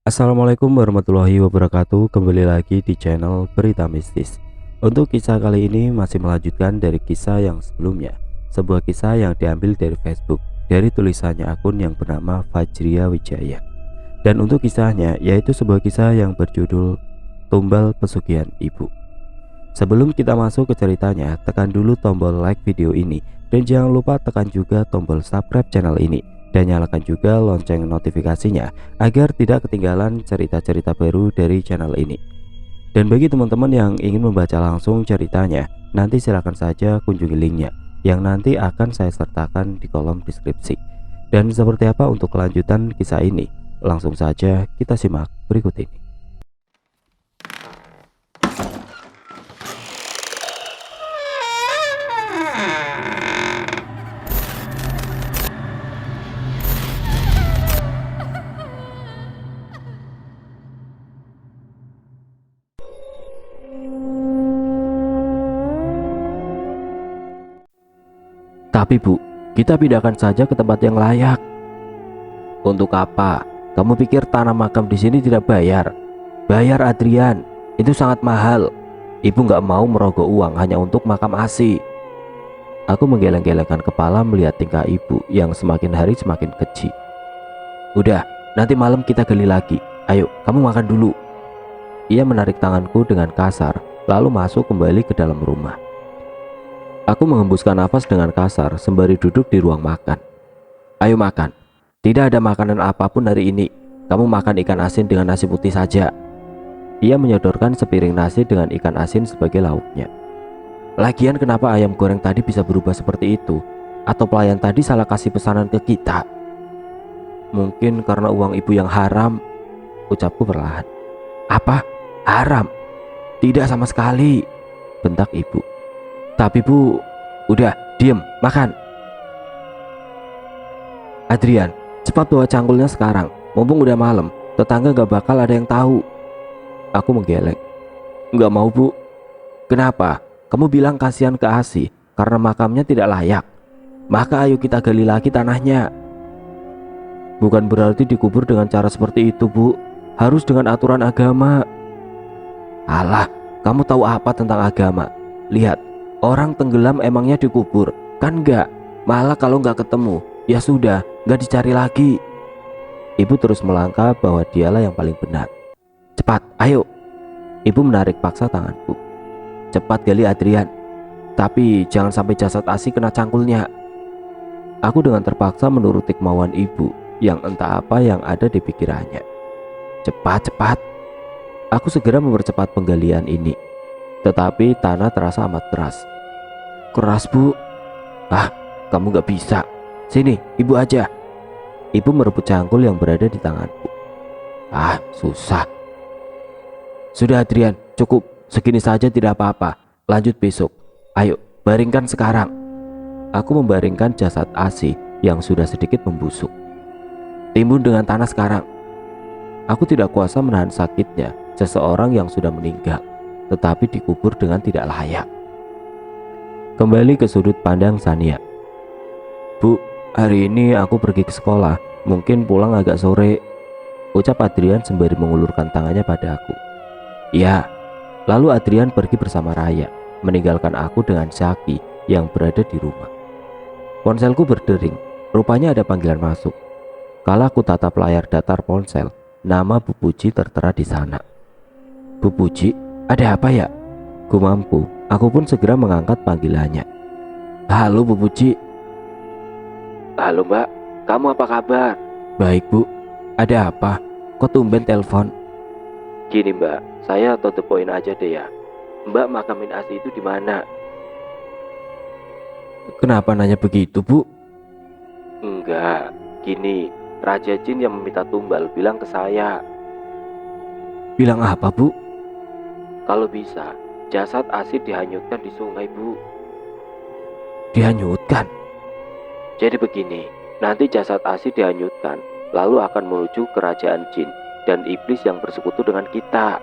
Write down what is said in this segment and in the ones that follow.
Assalamualaikum warahmatullahi wabarakatuh. Kembali lagi di channel Berita Mistis. Untuk kisah kali ini masih melanjutkan dari kisah yang sebelumnya. Sebuah kisah yang diambil dari Facebook, dari tulisannya akun yang bernama Fajria Wijaya. Dan untuk kisahnya yaitu sebuah kisah yang berjudul Tumbal Pesugihan Ibu. Sebelum kita masuk ke ceritanya, tekan dulu tombol like video ini dan jangan lupa tekan juga tombol subscribe channel ini dan nyalakan juga lonceng notifikasinya agar tidak ketinggalan cerita-cerita baru dari channel ini. Dan bagi teman-teman yang ingin membaca langsung ceritanya, nanti silakan saja kunjungi linknya yang nanti akan saya sertakan di kolom deskripsi. Dan seperti apa untuk kelanjutan kisah ini? Langsung saja kita simak berikut ini. Tapi Bu, kita pindahkan saja ke tempat yang layak. Untuk apa? Kamu pikir tanah makam di sini tidak bayar? Bayar Adrian, itu sangat mahal. Ibu nggak mau merogoh uang hanya untuk makam ASI. Aku menggeleng-gelengkan kepala melihat tingkah ibu yang semakin hari semakin keji. Udah, nanti malam kita gali lagi. Ayo, kamu makan dulu. Ia menarik tanganku dengan kasar, lalu masuk kembali ke dalam rumah. Aku menghembuskan nafas dengan kasar sembari duduk di ruang makan. Ayo makan. Tidak ada makanan apapun hari ini. Kamu makan ikan asin dengan nasi putih saja. Ia menyodorkan sepiring nasi dengan ikan asin sebagai lauknya. Lagian kenapa ayam goreng tadi bisa berubah seperti itu? Atau pelayan tadi salah kasih pesanan ke kita? Mungkin karena uang ibu yang haram, ucapku perlahan. Apa? Haram? Tidak sama sekali, bentak ibu. Tapi Bu, udah, diem, makan. Adrian, cepat bawa cangkulnya sekarang. Mumpung udah malam, tetangga gak bakal ada yang tahu. Aku menggeleng. Gak mau Bu. Kenapa? Kamu bilang kasihan ke ASI karena makamnya tidak layak. Maka ayo kita gali lagi tanahnya. Bukan berarti dikubur dengan cara seperti itu Bu. Harus dengan aturan agama. Alah, kamu tahu apa tentang agama? Lihat, orang tenggelam emangnya dikubur? Kan enggak. Malah kalau enggak ketemu, ya sudah, enggak dicari lagi. Ibu terus melangkah bahwa dialah yang paling benar. Cepat, ayo. Ibu menarik paksa tanganku. Cepat gali Adrian. Tapi jangan sampai jasad ASI kena cangkulnya. Aku dengan terpaksa menuruti kemauan ibu yang entah apa yang ada di pikirannya. Cepat, cepat. Aku segera mempercepat penggalian ini. Tetapi tanah terasa amat keras. Keras Bu. Ah, kamu gak bisa. Sini, ibu aja. Ibu merebut cangkul yang berada di tanganku. Ah, susah. Sudah Adrian, cukup. Segini saja tidak apa-apa. Lanjut besok. Ayo, baringkan sekarang. Aku membaringkan jasad ASI yang sudah sedikit membusuk. Timbun dengan tanah sekarang. Aku tidak kuasa menahan sakitnya seseorang yang sudah meninggal, tetapi dikubur dengan tidak layak. Kembali ke sudut pandang Sania. Bu, hari ini aku pergi ke sekolah. Mungkin pulang agak sore, ucap Adrian sembari mengulurkan tangannya pada aku. Ya. Lalu Adrian pergi bersama Raya, meninggalkan aku dengan Syaki yang berada di rumah. Ponselku berdering, rupanya ada panggilan masuk. Kala aku tatap layar datar ponsel, nama Bu Puji tertera di sana. Bu Puji, ada apa ya? Gumamku, aku pun segera mengangkat panggilannya. Halo Bu Puji. Halo Mbak, kamu apa kabar? Baik Bu, ada apa? Kok tumben telepon? Gini Mbak, saya to the point aja deh ya. Mbak makamin ASI itu di mana? Kenapa nanya begitu Bu? Enggak, gini, Raja Jin yang meminta tumbal bilang ke saya. Bilang apa Bu? Kalau bisa, jasad ASI dihanyutkan di sungai Bu. Dihanyutkan? Jadi begini, nanti jasad ASI dihanyutkan, lalu akan menuju kerajaan Jin dan iblis yang bersekutu dengan kita.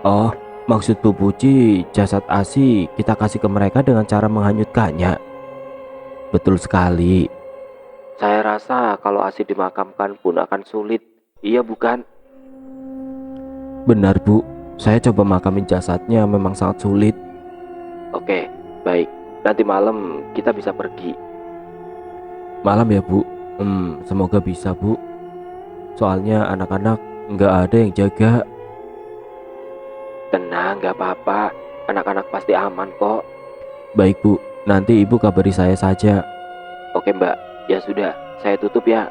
Oh, maksud Bu Puji jasad ASI kita kasih ke mereka dengan cara menghanyutkannya. Betul sekali. Saya rasa kalau ASI dimakamkan pun akan sulit. Iya bukan? Benar bu, saya coba makamin jasadnya memang sangat sulit. Oke, baik. Nanti malam kita bisa pergi. Malam ya bu? Semoga bisa bu. Soalnya anak-anak nggak ada yang jaga. Tenang, nggak apa-apa. Anak-anak pasti aman kok. Baik bu, nanti ibu kabari saya saja. Oke mbak, ya sudah, saya tutup ya.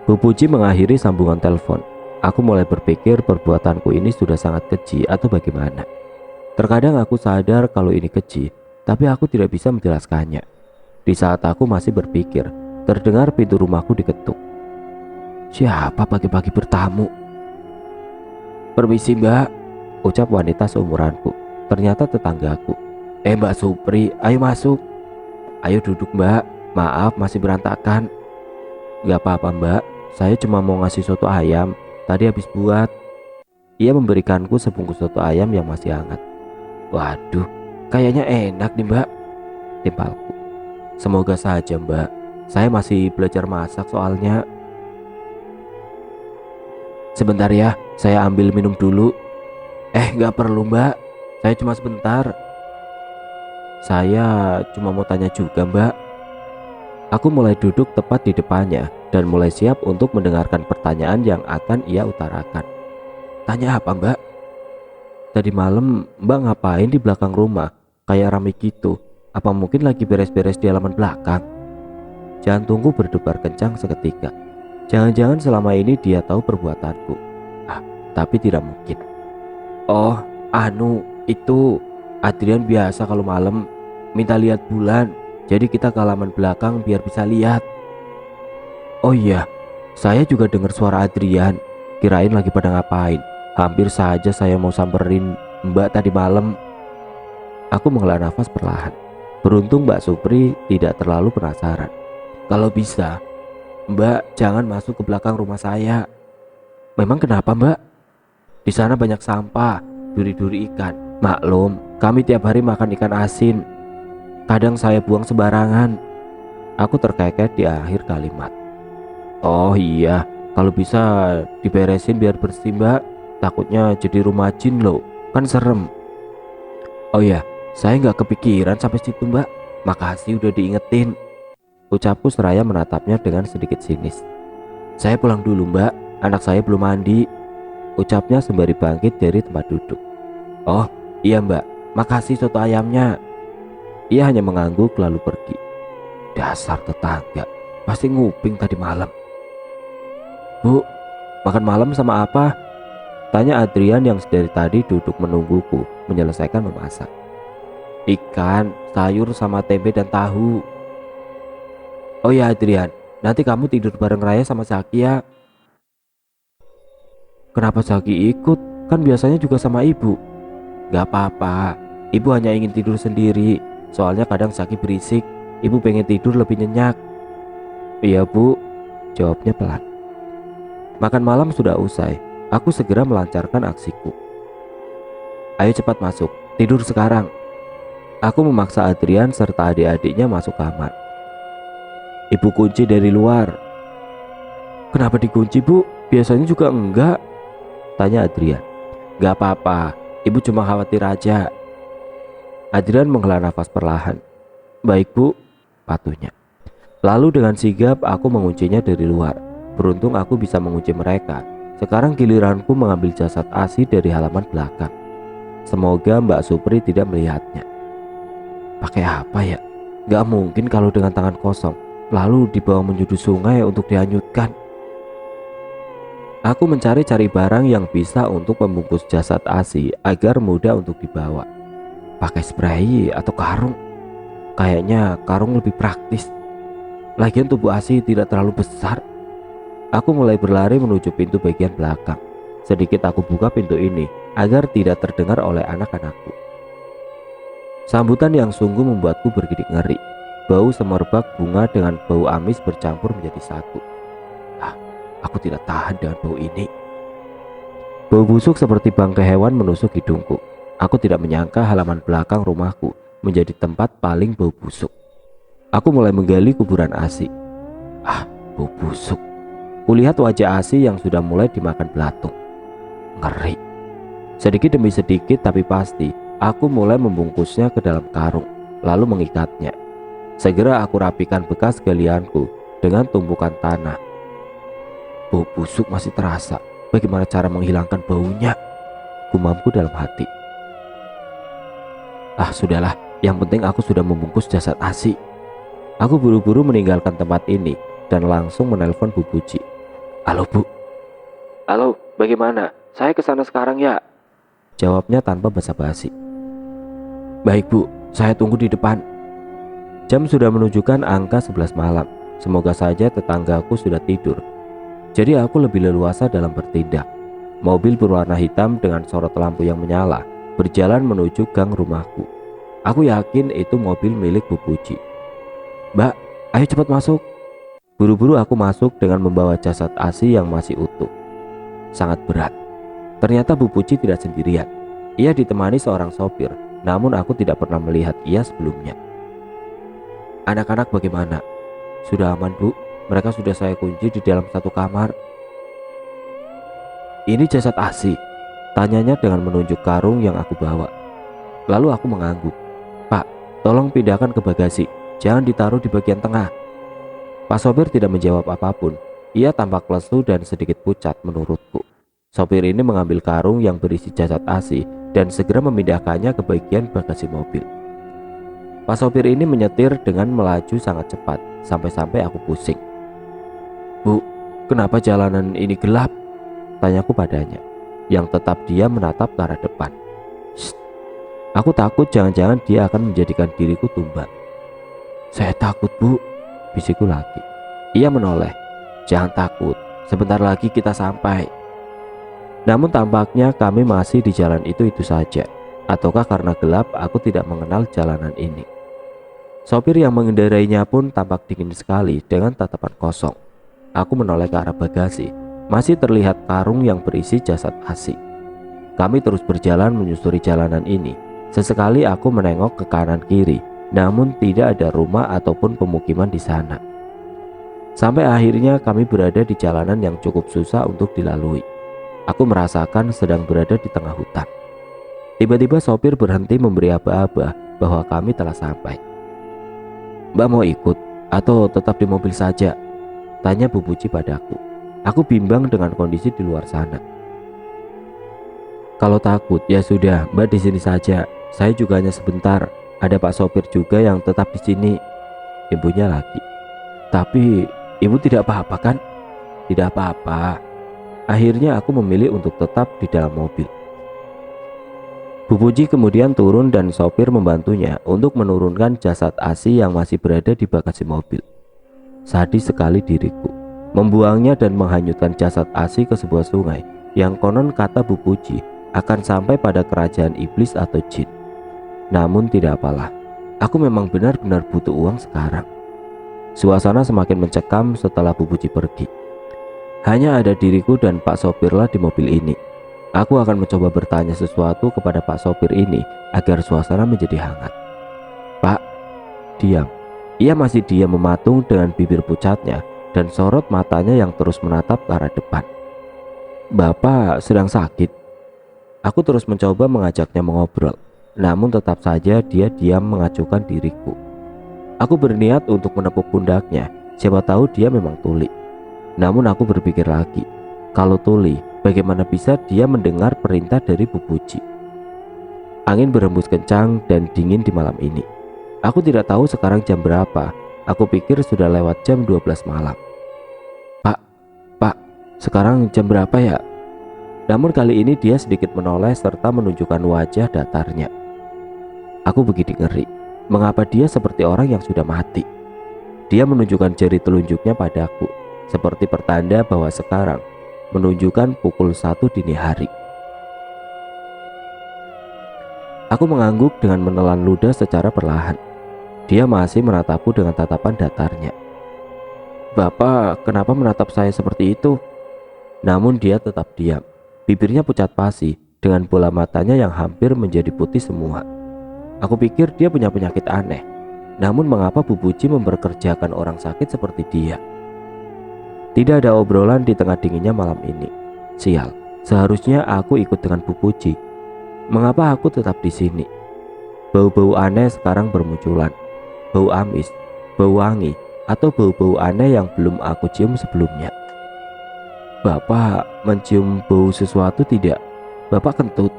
Bu Puji mengakhiri sambungan telepon. Aku mulai berpikir perbuatanku ini sudah sangat keji atau bagaimana. Terkadang aku sadar kalau ini keji, tapi aku tidak bisa menjelaskannya. Di saat aku masih berpikir, terdengar pintu rumahku diketuk. Siapa pagi-pagi bertamu? Permisi mbak, ucap wanita seumuranku. Ternyata tetanggaku. Mbak Supri, ayo masuk. Ayo duduk mbak, maaf masih berantakan. Gak apa-apa mbak, saya cuma mau ngasih soto ayam, tadi habis buat. Ia memberikanku sebungkus soto ayam yang masih hangat. Waduh, kayaknya enak nih mbak, timpalku. Semoga saja mbak, saya masih belajar masak soalnya. Sebentar ya, saya ambil minum dulu. Gak perlu mbak, saya cuma sebentar. Saya cuma mau tanya juga mbak. Aku mulai duduk tepat di depannya dan mulai siap untuk mendengarkan pertanyaan yang akan ia utarakan. Tanya apa mbak? Tadi malam mbak ngapain di belakang rumah? Kayak rame gitu. Apa mungkin lagi beres-beres di halaman belakang? Jantungku berdebar kencang seketika. Jangan-jangan selama ini dia tahu perbuatanku. Tapi tidak mungkin. Oh, itu Adrian biasa kalau malam minta lihat bulan. Jadi kita ke halaman belakang biar bisa lihat. Oh iya, saya juga dengar suara Adrian. Kirain lagi pada ngapain. Hampir saja saya mau samperin mbak tadi malam. Aku menghela nafas perlahan. Beruntung Mbak Supri tidak terlalu penasaran. Kalau bisa, mbak jangan masuk ke belakang rumah saya. Memang kenapa mbak? Di sana banyak sampah, duri-duri ikan. Maklum, kami tiap hari makan ikan asin. Kadang saya buang sembarangan. Aku terkeket di akhir kalimat. Oh iya, kalau bisa diberesin biar bersih mbak. Takutnya jadi rumah jin loh, kan serem. Oh iya, saya nggak kepikiran sampai situ mbak. Makasih udah diingetin, ucapku seraya menatapnya dengan sedikit sinis. Saya pulang dulu mbak, anak saya belum mandi, ucapnya sembari bangkit dari tempat duduk. Oh iya mbak, makasih soto ayamnya. Ia hanya mengangguk lalu pergi. Dasar tetangga, pasti nguping tadi malam. Bu, makan malam sama apa? Tanya Adrian yang dari tadi duduk menungguku menyelesaikan memasak. Ikan, sayur sama tempe dan tahu. Oh ya Adrian, nanti kamu tidur bareng Raya sama Zaki ya. Kenapa Zaki ikut? Kan biasanya juga sama ibu. Gak apa-apa, ibu hanya ingin tidur sendiri. Soalnya kadang Zaki berisik, ibu pengen tidur lebih nyenyak. Iya bu, jawabnya pelan. Makan malam sudah usai. Aku segera melancarkan aksiku. Ayo cepat masuk, tidur sekarang. Aku memaksa Adrian serta adik-adiknya masuk kamar. Ibu kunci dari luar. Kenapa dikunci bu? Biasanya juga enggak, tanya Adrian. Gak apa-apa, ibu cuma khawatir aja. Adrian menghela nafas perlahan. Baik bu, patuhnya. Lalu dengan sigap aku menguncinya dari luar. Beruntung aku bisa mengunci mereka. Sekarang giliranku mengambil jasad Asi dari halaman belakang. Semoga Mbak Supri tidak melihatnya. Pakai apa ya? Gak mungkin kalau dengan tangan kosong lalu dibawa menuju sungai untuk dihanyutkan. Aku mencari-cari barang yang bisa untuk membungkus jasad Asi agar mudah untuk dibawa. Pakai spray atau karung? Kayaknya karung lebih praktis. Lagian tubuh Asi tidak terlalu besar. Aku mulai berlari menuju pintu bagian belakang. Sedikit aku buka pintu ini agar tidak terdengar oleh anak-anakku. Sambutan yang sungguh membuatku bergidik ngeri. Bau semerbak bunga dengan bau amis bercampur menjadi satu. Aku tidak tahan dengan bau ini. Bau busuk seperti bangkai hewan menusuk hidungku. Aku tidak menyangka halaman belakang rumahku menjadi tempat paling bau busuk. Aku mulai menggali kuburan Asi. Bau busuk. Kulihat wajah Asi yang sudah mulai dimakan belatung. Ngeri. Sedikit demi sedikit tapi pasti, aku mulai membungkusnya ke dalam karung, lalu mengikatnya. Segera aku rapikan bekas galianku dengan tumpukan tanah. Bau busuk masih terasa. Bagaimana cara menghilangkan baunya? Gumamku dalam hati. Ah, sudahlah, yang penting aku sudah membungkus jasad Asi. Aku buru-buru meninggalkan tempat ini dan langsung menelpon Bu Puji. Halo Bu. Halo, bagaimana? Saya kesana sekarang ya. Jawabnya tanpa basa-basi. Baik Bu, saya tunggu di depan. Jam sudah menunjukkan angka 11 malam. Semoga saja tetanggaku sudah tidur. Jadi aku lebih leluasa dalam bertindak. Mobil berwarna hitam dengan sorot lampu yang menyala berjalan menuju gang rumahku. Aku yakin itu mobil milik Bu Puji. Mbak, ayo cepat masuk. Buru-buru aku masuk dengan membawa jasad Asi yang masih utuh. Sangat berat. Ternyata Bu Puji tidak sendirian. Ia ditemani seorang sopir, namun aku tidak pernah melihat ia sebelumnya. Anak-anak bagaimana? Sudah aman Bu, mereka sudah saya kunci di dalam satu kamar. Ini jasad Asi, tanyanya dengan menunjuk karung yang aku bawa. Lalu aku mengangguk. Pak, tolong pindahkan ke bagasi, jangan ditaruh di bagian tengah. Pak sopir tidak menjawab apapun. Ia tampak lesu dan sedikit pucat menurutku. Sopir ini mengambil karung yang berisi jasad Asi dan segera memindahkannya ke bagian bagasi mobil. Pak sopir ini menyetir dengan melaju sangat cepat, sampai-sampai aku pusing. Bu, kenapa jalanan ini gelap? Tanyaku padanya, yang tetap dia menatap ke arah depan. Shh. Aku takut jangan-jangan dia akan menjadikan diriku tumbal. Saya takut Bu, bisikku lagi. Ia menoleh. Jangan takut, sebentar lagi kita sampai. Namun tampaknya kami masih di jalan itu saja. Ataukah karena gelap aku tidak mengenal jalanan ini. Sopir yang mengendarainya pun tampak dingin sekali dengan tatapan kosong. Aku menoleh ke arah bagasi. Masih terlihat karung yang berisi jasad Asi. Kami terus berjalan menyusuri jalanan ini. Sesekali aku menengok ke kanan kiri, namun tidak ada rumah ataupun pemukiman di sana. Sampai akhirnya kami berada di jalanan yang cukup susah untuk dilalui. Aku merasakan sedang berada di tengah hutan. Tiba-tiba sopir berhenti memberi aba-aba bahwa kami telah sampai. Mbak mau ikut atau tetap di mobil saja? Tanya Bu Puji padaku. Aku bimbang dengan kondisi di luar sana. Kalau takut ya sudah, Mbak di sini saja. Saya juga hanya sebentar. Ada Pak sopir juga yang tetap di sini. Ibunya lagi. Tapi ibu tidak apa-apa kan? Tidak apa-apa. Akhirnya aku memilih untuk tetap di dalam mobil. Bu Puji kemudian turun dan sopir membantunya untuk menurunkan jasad Asi yang masih berada di bagasi mobil. Sadis sekali diriku, membuangnya dan menghanyutkan jasad Asi ke sebuah sungai yang konon kata Bu Puji akan sampai pada kerajaan iblis atau jin. Namun tidak apalah, aku memang benar-benar butuh uang sekarang. Suasana semakin mencekam setelah Bu Puji pergi. Hanya ada diriku dan Pak sopirlah di mobil ini. Aku akan mencoba bertanya sesuatu kepada Pak sopir ini agar suasana menjadi hangat. Pak, diam. Ia masih diam mematung dengan bibir pucatnya dan sorot matanya yang terus menatap ke arah depan. Bapak sedang sakit. Aku terus mencoba mengajaknya mengobrol, namun tetap saja dia diam mengacuhkan diriku. Aku berniat untuk menepuk pundaknya, siapa tahu dia memang tuli. Namun aku berpikir lagi, kalau tuli, bagaimana bisa dia mendengar perintah dari Bu Puji? Angin berhembus kencang dan dingin di malam ini. Aku tidak tahu sekarang jam berapa. Aku pikir sudah lewat jam 12 malam. Pak, sekarang jam berapa ya? Namun kali ini dia sedikit menoleh serta menunjukkan wajah datarnya. Aku begitu ngeri. Mengapa dia seperti orang yang sudah mati? Dia menunjukkan jari telunjuknya padaku, seperti pertanda bahwa sekarang menunjukkan pukul 1 dini hari. Aku mengangguk dengan menelan ludah secara perlahan. Dia masih menatapku dengan tatapan datarnya. Bapak, kenapa menatap saya seperti itu? Namun dia tetap diam. Bibirnya pucat pasi dengan bola matanya yang hampir menjadi putih semua. Aku pikir dia punya penyakit aneh. Namun mengapa Bu Puji memperkerjakan orang sakit seperti dia? Tidak ada obrolan di tengah dinginnya malam ini. Sial, Seharusnya aku ikut dengan Bu Puji. Mengapa aku tetap di sini? Bau-bau aneh sekarang bermunculan. Bau amis, bau wangi, atau bau-bau aneh yang belum aku cium sebelumnya. Bapak mencium bau sesuatu tidak? Bapak kentut.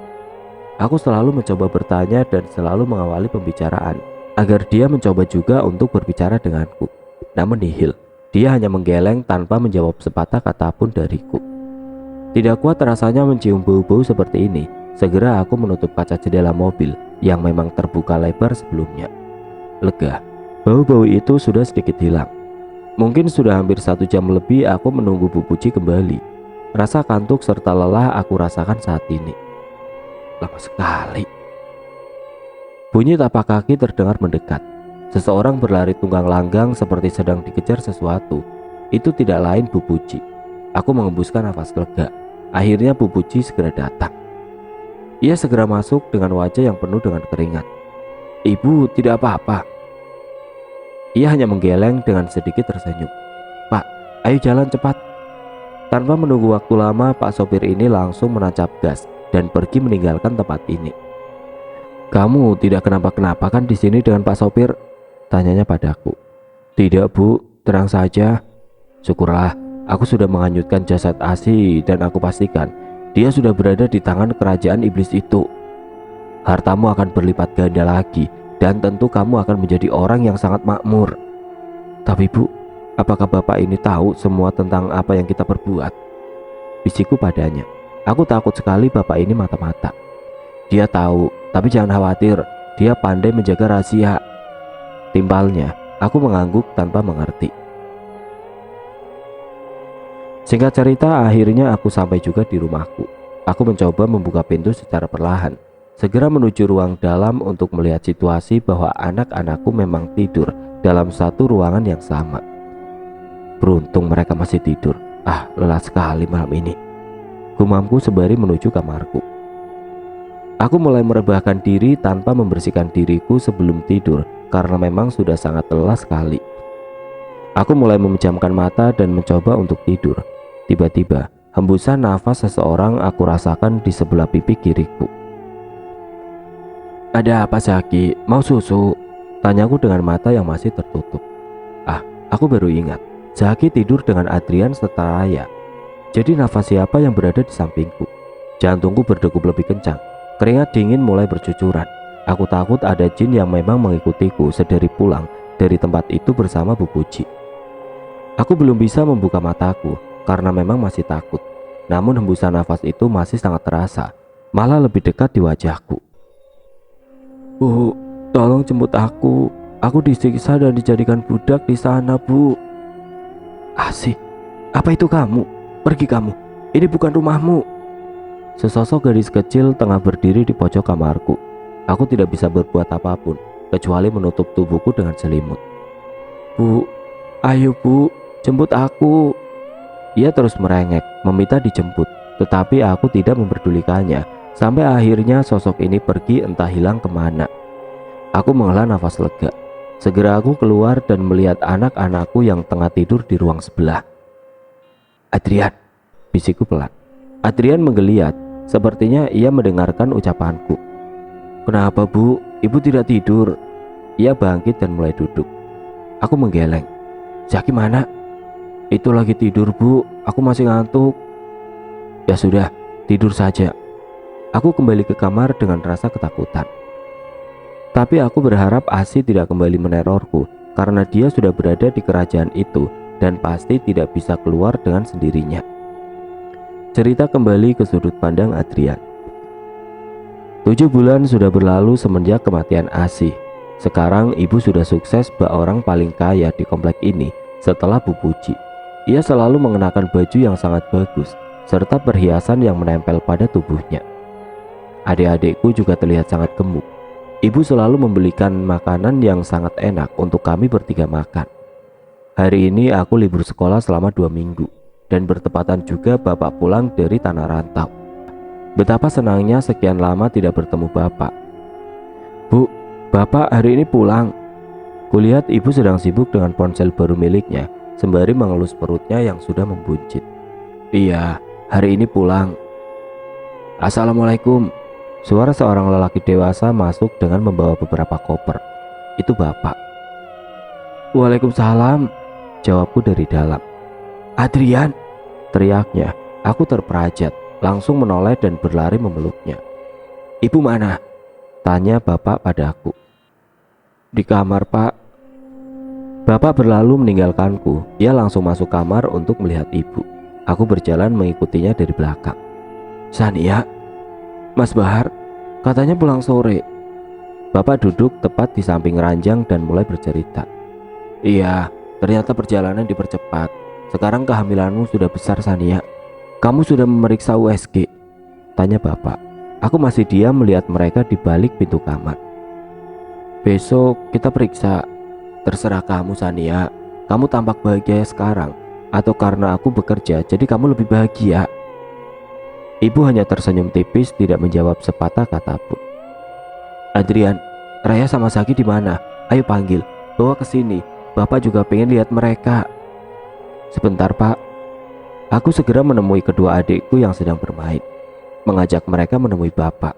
Aku selalu mencoba bertanya dan selalu mengawali pembicaraan agar dia mencoba juga untuk berbicara denganku. Namun nihil, dia hanya menggeleng tanpa menjawab sepatah kata pun dariku. Tidak kuat rasanya mencium bau-bau seperti ini. Segera aku menutup kaca jendela mobil yang memang terbuka lebar sebelumnya. Lega, bau-bau itu sudah sedikit hilang. Mungkin sudah hampir 1 jam lebih aku menunggu Bu Puji kembali. Rasa kantuk serta lelah aku rasakan saat ini. Lama sekali. Bunyi tapak kaki terdengar mendekat. Seseorang berlari tunggang langgang seperti sedang dikejar sesuatu. Itu tidak lain Bu Puji. Aku mengembuskan nafas lega. Akhirnya Bu Puji segera datang. Ia segera masuk dengan wajah yang penuh dengan keringat. Ibu tidak apa-apa. Ia hanya menggeleng dengan sedikit tersenyum. Pak, ayo jalan cepat. Tanpa menunggu waktu lama, Pak sopir ini langsung menancap gas dan pergi meninggalkan tempat ini. Kamu tidak kenapa-kenapa kan di sini dengan Pak sopir? Tanyanya padaku. Tidak Bu, tenang saja. Syukurlah, aku sudah menghanyutkan jasad Asi dan aku pastikan dia sudah berada di tangan kerajaan iblis itu. Hartamu akan berlipat ganda lagi dan tentu kamu akan menjadi orang yang sangat makmur. Tapi Bu, apakah Bapak ini tahu semua tentang apa yang kita perbuat? Bisikku padanya. Aku takut sekali Bapak ini mata-mata. Dia tahu, tapi jangan khawatir, dia pandai menjaga rahasia. Timpalnya, aku mengangguk tanpa mengerti. Singkat cerita, akhirnya aku sampai juga di rumahku. Aku mencoba membuka pintu secara perlahan, segera menuju ruang dalam untuk melihat situasi bahwa anak-anakku memang tidur dalam satu ruangan yang sama. Beruntung mereka masih tidur. Lelah sekali malam ini, gumamku sembari menuju kamarku. Aku mulai merebahkan diri tanpa membersihkan diriku sebelum tidur karena memang sudah sangat lelah sekali. Aku mulai memejamkan mata dan mencoba untuk tidur. Tiba-tiba, hembusan nafas seseorang aku rasakan di sebelah pipi kiriku. Ada apa Zaki? Mau susu? Tanyaku dengan mata yang masih tertutup. Aku baru ingat, Zaki tidur dengan Adrian setaraya. Jadi nafas siapa yang berada di sampingku? Jantungku berdegup lebih kencang. Keringat dingin mulai bercucuran. Aku takut ada jin yang memang mengikutiku sedari pulang dari tempat itu bersama Bu Puji. Aku belum bisa membuka mataku karena memang masih takut. Namun hembusan nafas itu masih sangat terasa, malah lebih dekat di wajahku. Bu, tolong jemput aku. Aku disiksa dan dijadikan budak di sana, Bu. Asih, apa itu kamu? Pergi kamu, ini bukan rumahmu. Sesosok gadis kecil tengah berdiri di pojok kamarku. Aku tidak bisa berbuat apapun kecuali menutup tubuhku dengan selimut. Bu, ayo Bu, jemput aku. Ia terus merengek, meminta dijemput, tetapi aku tidak memperdulikannya. Sampai akhirnya sosok ini pergi entah hilang kemana. Aku menghela nafas lega. Segera aku keluar dan melihat anak-anakku yang tengah tidur di ruang sebelah. Adrian, bisikku pelan. Adrian menggeliat, sepertinya ia mendengarkan ucapanku. Kenapa Bu? Ibu tidak tidur? Ia bangkit dan mulai duduk. Aku menggeleng. Zaki mana? Itu lagi tidur Bu, aku masih ngantuk. Ya sudah, tidur saja. Aku kembali ke kamar dengan rasa ketakutan. Tapi aku berharap Asi tidak kembali menerorku karena dia sudah berada di kerajaan itu dan pasti tidak bisa keluar dengan sendirinya. Cerita kembali ke sudut pandang Adrian. 7 bulan sudah berlalu semenjak kematian Asi. Sekarang ibu sudah sukses bak orang paling kaya di komplek ini setelah Bu Puji. Ia selalu mengenakan baju yang sangat bagus serta perhiasan yang menempel pada tubuhnya. Adik-adikku juga terlihat sangat gemuk. Ibu selalu membelikan makanan yang sangat enak untuk kami bertiga makan. Hari ini aku libur sekolah selama 2 minggu dan bertepatan juga bapak pulang dari tanah rantau. Betapa senangnya sekian lama tidak bertemu bapak. Bu, bapak hari ini pulang. Kulihat ibu sedang sibuk dengan ponsel baru miliknya sembari mengelus perutnya yang sudah membuncit. Iya, hari ini pulang. Assalamualaikum. Suara seorang lelaki dewasa masuk dengan membawa beberapa koper. Itu bapak. Waalaikumsalam, jawabku dari dalam. Adrian, teriaknya. Aku terperajat, langsung menoleh dan berlari memeluknya. Ibu mana? Tanya bapak padaku. Di kamar, Pak. Bapak berlalu meninggalkanku. Ia langsung masuk kamar untuk melihat ibu. Aku berjalan mengikutinya dari belakang. Sania, Mas Bahar, katanya pulang sore. Bapak duduk tepat di samping ranjang dan mulai bercerita. Iya, ternyata perjalanan dipercepat. Sekarang kehamilanmu sudah besar, Sania. Kamu sudah memeriksa USG? Tanya bapak. Aku masih diam melihat mereka di balik pintu kamar. Besok kita periksa. Terserah kamu, Sania. Kamu tampak bahagia sekarang, atau karena aku bekerja jadi kamu lebih bahagia? Ibu hanya tersenyum tipis, tidak menjawab sepatah kata pun. Adrian, Raya sama Zaki di mana? Ayo panggil, bawa ke sini. Bapak juga pengen lihat mereka. Sebentar, Pak. Aku segera menemui kedua adikku yang sedang bermain, mengajak mereka menemui bapak.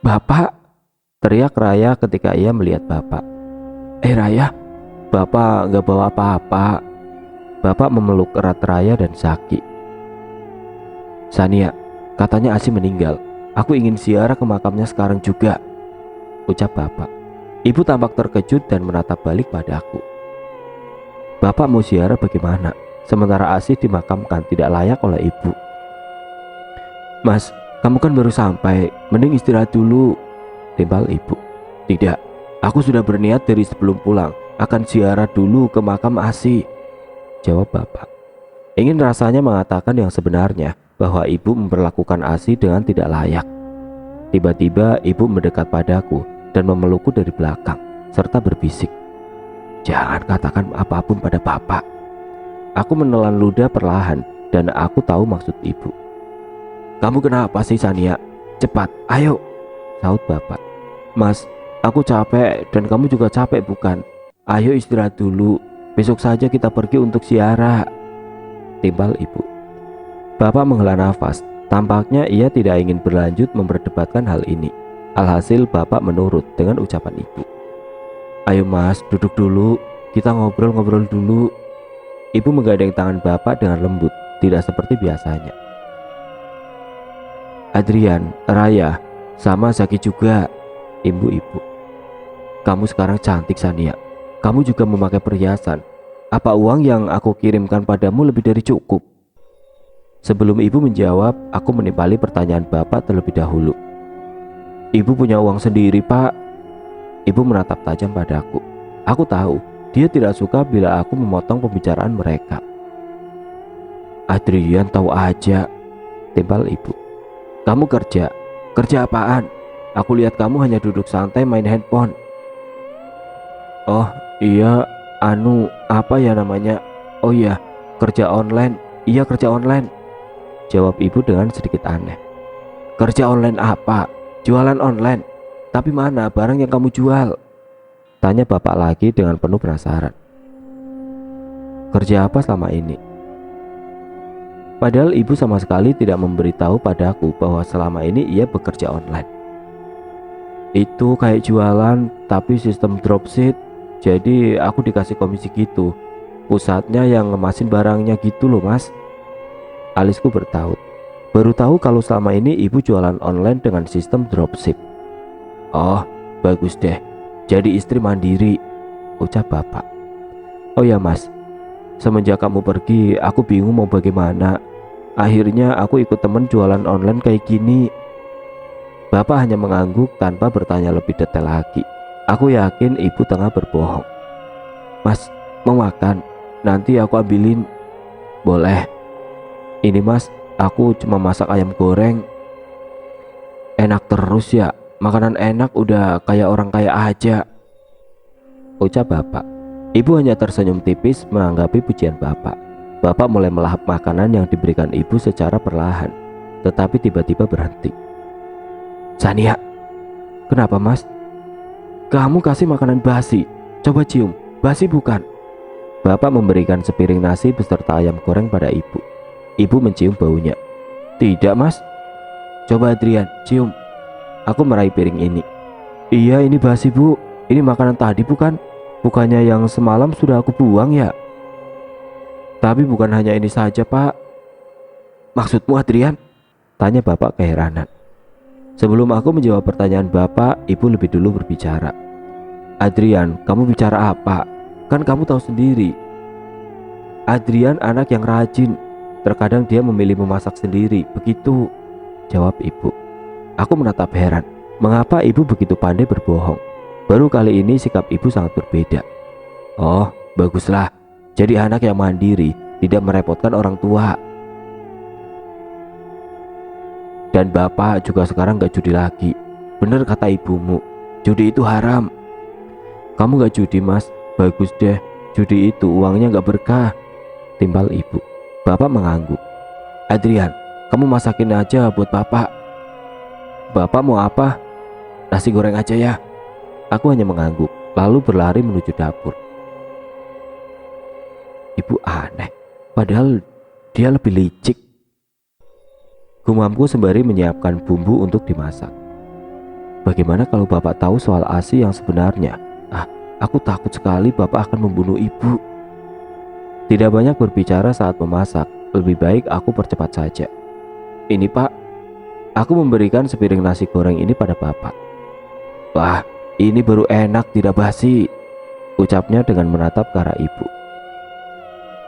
Bapak, teriak Raya ketika ia melihat bapak. Raya, bapak gak bawa apa-apa. Bapak memeluk erat Raya dan Zaki. Sania, katanya Asi meninggal. Aku ingin ziarah ke makamnya sekarang juga, ucap bapak. Ibu tampak terkejut dan menatap balik padaku. Bapak mau ziarah bagaimana? Sementara Asi dimakamkan tidak layak oleh ibu. Mas, kamu kan baru sampai, mending istirahat dulu, timbal ibu. Tidak, aku sudah berniat dari sebelum pulang akan ziarah dulu ke makam Asi, jawab bapak. Ingin rasanya mengatakan yang sebenarnya, bahwa ibu memperlakukan Asi dengan tidak layak. Tiba-tiba ibu mendekat padaku dan memelukku dari belakang serta berbisik, jangan katakan apapun pada bapak. Aku menelan ludah perlahan dan aku tahu maksud ibu. Kamu kenapa sih, Sania? Cepat, ayo, saut bapak. Mas, aku capek dan kamu juga capek bukan? Ayo istirahat dulu, besok saja kita pergi untuk ziarah, timbal ibu. Bapak menghela nafas. Tampaknya ia tidak ingin berlanjut memperdebatkan hal ini. Alhasil bapak menurut dengan ucapan ibu. Ayo mas, duduk dulu, kita ngobrol-ngobrol dulu. Ibu menggandeng tangan bapak dengan lembut, tidak seperti biasanya. Adrian, Raya, sama Zaki juga, ibu-ibu. Kamu sekarang cantik, Sania. Kamu juga memakai perhiasan. Apa uang yang aku kirimkan padamu lebih dari cukup? Sebelum ibu menjawab, aku menimpali pertanyaan bapak terlebih dahulu. Ibu punya uang sendiri, Pak. Ibu menatap tajam padaku. Aku tahu, dia tidak suka bila aku memotong pembicaraan mereka. Adrian tahu aja, timpal ibu. Kamu kerja. Kerja apaan? Aku lihat kamu hanya duduk santai main handphone. Oh iya, apa ya namanya? Oh iya, kerja online. Iya, kerja online, jawab ibu dengan sedikit aneh. Kerja online apa? Jualan online. Tapi mana barang yang kamu jual? Tanya bapak lagi dengan penuh penasaran. Kerja apa selama ini? Padahal ibu sama sekali tidak memberitahu padaku bahwa selama ini ia bekerja online. Itu kayak jualan tapi sistem dropship. Jadi aku dikasih komisi gitu. Pusatnya yang ngemasin barangnya gitu loh, mas. Alisku bertaut. Baru tahu kalau selama ini ibu jualan online dengan sistem dropship. Oh, bagus deh. Jadi istri mandiri, ucap bapak. Oh ya mas, semenjak kamu pergi aku bingung mau bagaimana. Akhirnya aku ikut temen jualan online kayak gini. Bapak hanya mengangguk tanpa bertanya lebih detail lagi. Aku yakin ibu tengah berbohong. Mas, mau makan? Nanti aku ambilin. Boleh. Ini mas, aku cuma masak ayam goreng. Enak terus ya, makanan enak udah kayak orang kaya aja, ucap bapak. Ibu hanya tersenyum tipis menanggapi pujian bapak. Bapak mulai melahap makanan yang diberikan ibu secara perlahan, tetapi tiba-tiba berhenti. Sania, kenapa mas? Kamu kasih makanan basi, coba cium, basi bukan? Bapak memberikan sepiring nasi beserta ayam goreng pada ibu. Ibu mencium baunya. Tidak mas, Coba Adrian, cium. Aku meraih piring ini. Iya, ini basi bu. Ini makanan tadi bukan? Bukannya yang semalam sudah aku buang ya? Tapi bukan hanya ini saja pak. Maksudmu Adrian? Tanya bapak keheranan. Sebelum aku menjawab pertanyaan bapak, ibu lebih dulu berbicara. Adrian, kamu bicara apa? Kan kamu tahu sendiri. Adrian anak yang rajin. Terkadang dia memilih memasak sendiri. Begitu, jawab ibu. Aku menatap heran. Mengapa ibu begitu pandai berbohong? Baru kali ini sikap ibu sangat berbeda. Oh, baguslah. Jadi anak yang mandiri, tidak merepotkan orang tua. Dan bapak juga sekarang gak judi lagi. Bener kata ibumu, judi itu haram. Kamu gak judi mas, bagus deh. Judi itu uangnya gak berkah, timbal ibu. Bapak mengangguk. Adrian, kamu masakin aja buat bapak. Bapak mau apa? Nasi goreng aja ya. Aku hanya mengangguk, lalu berlari menuju dapur. Ibu aneh, padahal dia lebih licik. Gumamku sembari menyiapkan bumbu untuk dimasak. Bagaimana kalau bapak tahu soal ASI yang sebenarnya? Aku takut sekali bapak akan membunuh ibu. Tidak banyak berbicara saat memasak, lebih baik aku percepat saja. Ini pak, aku memberikan sepiring nasi goreng ini pada bapak. Wah, ini baru enak tidak basi, ucapnya dengan menatap ke arah ibu.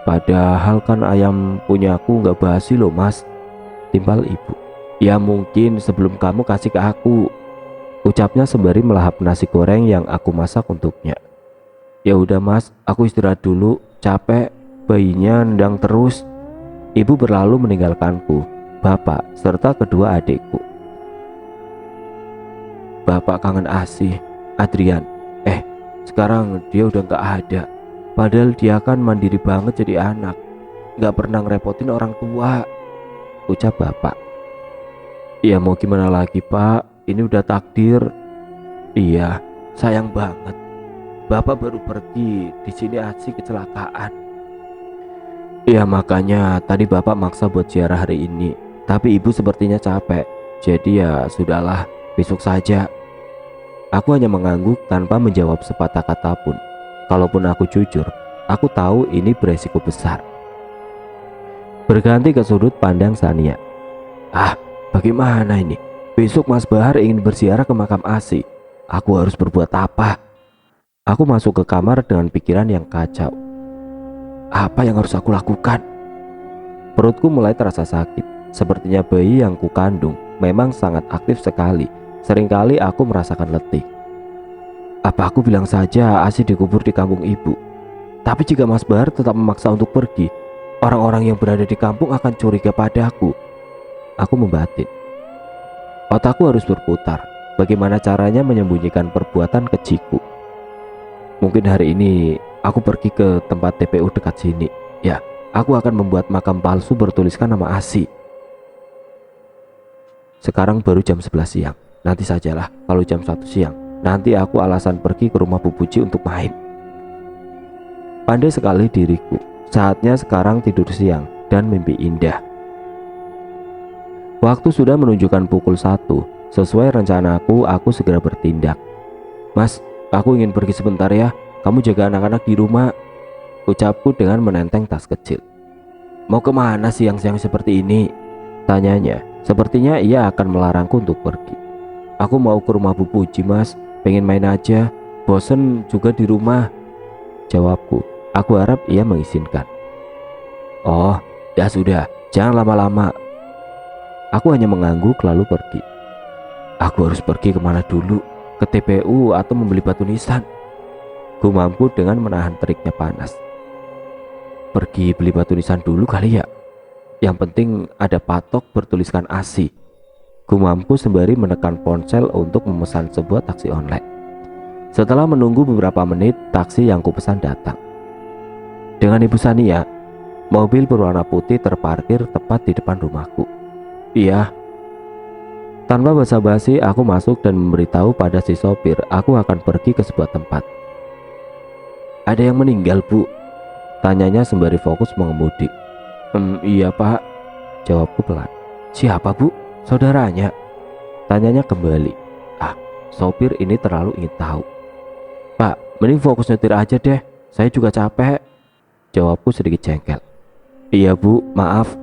Padahal kan ayam punyaku gak basi loh mas, timbal ibu. Ya mungkin sebelum kamu kasih ke aku, ucapnya sembari melahap nasi goreng yang aku masak untuknya. Ya udah mas, aku istirahat dulu, capek, bayinya nendang terus. Ibu berlalu meninggalkanku, bapak serta kedua adikku. Bapak kangen ASI, Adrian. Sekarang dia udah gak ada. Padahal dia kan mandiri banget jadi anak, gak pernah ngerepotin orang tua, ucap bapak. Ya mau gimana lagi pak, ini udah takdir. Iya, sayang banget. Bapak baru pergi, di sini ASI kecelakaan. Iya makanya tadi bapak maksa buat ziarah hari ini. Tapi ibu sepertinya capek. Jadi ya sudahlah, besok saja. Aku hanya mengangguk tanpa menjawab sepatah kata pun. Kalaupun aku jujur, aku tahu ini beresiko besar. Berganti ke sudut pandang Sania. Bagaimana ini? Besok Mas Bahar ingin berziarah ke makam ASI. Aku harus berbuat apa? Aku masuk ke kamar dengan pikiran yang kacau. Apa yang harus aku lakukan? Perutku mulai terasa sakit. Sepertinya bayi yang kukandung memang sangat aktif sekali. Seringkali aku merasakan letih. Apa aku bilang saja ASI dikubur di kampung ibu? Tapi jika Mas Bahar tetap memaksa untuk pergi, orang-orang yang berada di kampung akan curiga padaku. Aku membatin. Otakku harus berputar. Bagaimana caranya menyembunyikan perbuatan kejiku? Mungkin hari ini aku pergi ke tempat TPU dekat sini. Ya, aku akan membuat makam palsu bertuliskan nama ASI. Sekarang baru jam 11 siang. Nanti sajalah kalau jam 1 siang. Nanti aku alasan pergi ke rumah Bu Puji untuk main. Pandai sekali diriku. Saatnya sekarang tidur siang dan mimpi indah. Waktu sudah menunjukkan pukul 1. Sesuai rencanaku, aku segera bertindak. Mas, aku ingin pergi sebentar ya. Kamu jaga anak-anak di rumah, ucapku dengan menenteng tas kecil. Mau kemana siang-siang seperti ini? Tanyanya. Sepertinya ia akan melarangku untuk pergi. Aku mau ke rumah Bu Puji mas, pengen main aja, bosen juga di rumah, jawabku. Aku harap ia mengizinkan. Oh, ya sudah, jangan lama-lama. Aku hanya mengangguk lalu pergi. Aku harus pergi kemana dulu? Ke TPU atau membeli batu nisan? Gumamku dengan menahan teriknya panas. Pergi beli batu nisan dulu kali ya. Yang penting ada patok bertuliskan ASI. Gumamku sembari menekan ponsel untuk memesan sebuah taksi online. Setelah menunggu beberapa menit, taksi yang kupesan datang. Dengan Ibu Sania, mobil berwarna putih terparkir tepat di depan rumahku. Iya. Tanpa basa-basi, aku masuk dan memberitahu pada si sopir aku akan pergi ke sebuah tempat. Ada yang meninggal bu? Tanyanya sembari fokus mengemudi. Iya pak, jawabku pelan. Siapa bu? Saudaranya? Tanyanya kembali. Ah, sopir ini terlalu ingin tahu. Pak, mending fokus nyetir aja deh. Saya juga capek. Jawabku sedikit jengkel. Iya bu, maaf.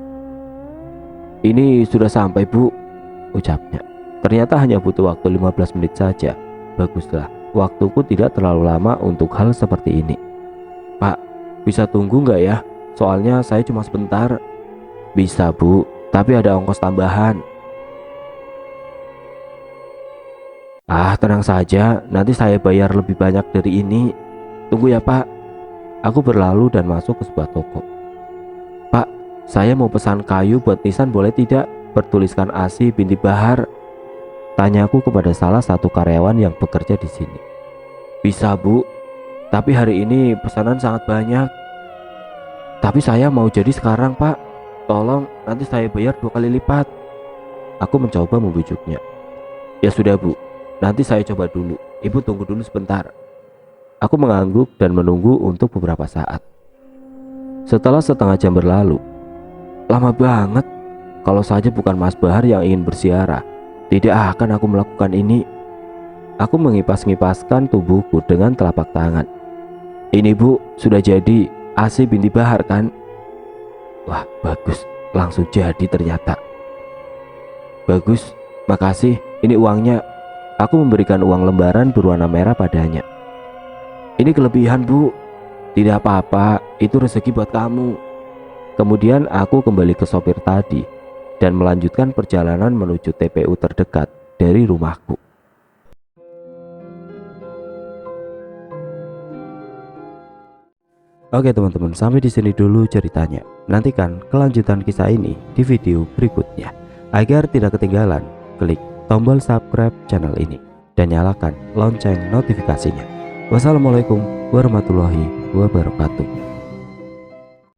Ini sudah sampai bu, ucapnya. Ternyata hanya butuh waktu 15 menit saja. Baguslah, waktuku tidak terlalu lama untuk hal seperti ini. Pak, bisa tunggu nggak ya? Soalnya saya cuma sebentar. Bisa bu, tapi ada ongkos tambahan. Ah, tenang saja, nanti saya bayar lebih banyak dari ini. Tunggu ya pak. Aku berlalu dan masuk ke sebuah toko. Pak, saya mau pesan kayu buat nisan boleh tidak? Bertuliskan Asih binti Bahar. Tanyaku kepada salah satu karyawan yang bekerja di sini. Bisa bu, tapi hari ini pesanan sangat banyak. Tapi saya mau jadi sekarang pak. Tolong, nanti saya bayar 2 kali lipat. Aku mencoba membujuknya. Ya sudah bu, nanti saya coba dulu. Ibu tunggu dulu sebentar. Aku mengangguk dan menunggu untuk beberapa saat. Setelah setengah jam berlalu, lama banget. Kalau saja bukan Mas Bahar yang ingin bersiarah, tidak akan aku melakukan ini. Aku mengipas-ngipaskan tubuhku dengan telapak tangan. Ini bu, sudah jadi. Asih binti Bahar kan? Wah, bagus. Langsung jadi ternyata. Bagus, makasih. Ini uangnya. Aku memberikan uang lembaran berwarna merah padanya. Ini kelebihan bu. Tidak apa-apa, itu rezeki buat kamu. Kemudian aku kembali ke sopir tadi dan melanjutkan perjalanan menuju TPU terdekat dari rumahku. Oke teman-teman, sampai di sini dulu ceritanya. Nantikan kelanjutan kisah ini di video berikutnya. Agar tidak ketinggalan, klik tombol subscribe channel ini dan nyalakan lonceng notifikasinya. Wassalamualaikum warahmatullahi wabarakatuh.